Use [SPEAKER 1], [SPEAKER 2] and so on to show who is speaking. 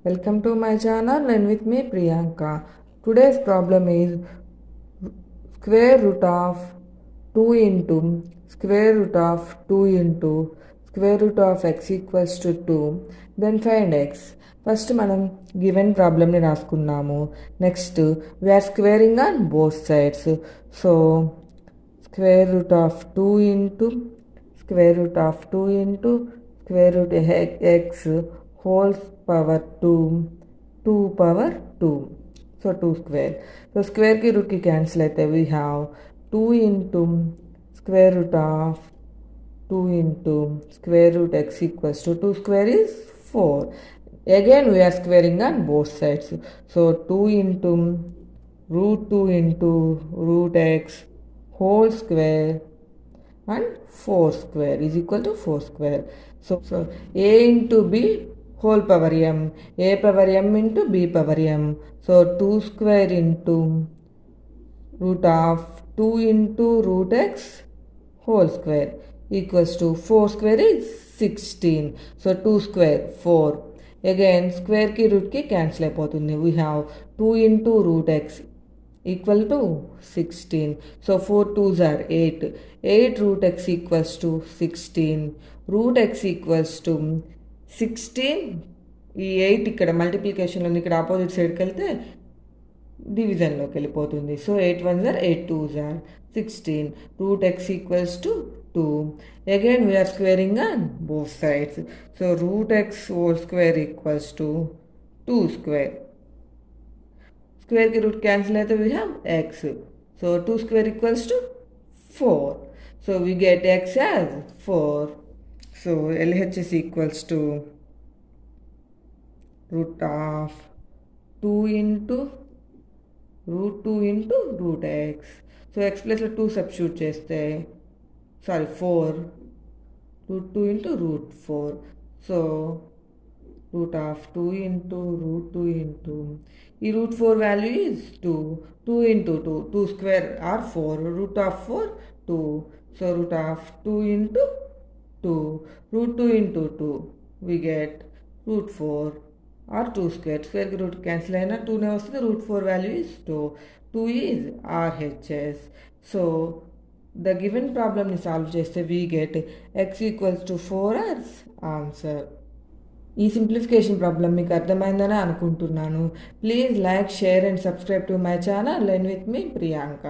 [SPEAKER 1] Welcome to my channel and with me Priyanka. Today's problem is square root of 2 into square root of 2 into square root of x equals to 2. Then find x. First మనం given problem ని రాసుకున్నాము. Next we are squaring on both sides. So square root of 2 into square root of 2 into square root x whole power 2 2 power 2. So 2 square. So square की root की cancel అయితే we have 2 into square root of 2 into square root x equals to 2 square is 4. Again we are squaring on both sides. So 2 into root 2 into root x whole square and 4 square is equal to 4 square. So a into b whole power m, a power m into b power m. So 2 square into root of 2 into root x whole square equals to 4 square is 16. So 2 square 4. Again square की root की cancel అయిపోతుంది. We have 2 into root x equal to 16. So 4 2s are 8. 8 root x equals to 16. Root x equals to 16. ఈ 8 ఇక్కడ మల్టిప్లికేషన్లో ఇక్కడ opposite సైడ్కి వెళ్తే డివిజన్లోకి వెళ్ళిపోతుంది. So 8 1s are 8 2s are 16. Root x equals to 2. Again we are squaring on both sides. So root x whole square equals to 2 square. Square की root cancel అయితే we have x. So 2 square equals to 4. So we get x as 4. So LHS equals to root of 2 into root 2 into root x. So x ప్లేస్లో 2 substitute చేస్తే 4 root 2 into root 4. So root of 2 into root 2 into ఈ root 4 value is 2. 2 into 2. 2 square or 4. Root of 4 2. So root of 2 into 2. Root 2 into 2. We get root 4 or 2 square. Square root cancel అయినా 2 నే వస్తుంది. Root 4 value is 2. 2 is RHS. So the given problem ని solve చేస్తే we get x equals to 4 as answer. ఈ simplification problem మీకు అర్థమైందని అనుకుంటున్నాను. Please like share and subscribe to my channel and with me Priyanka.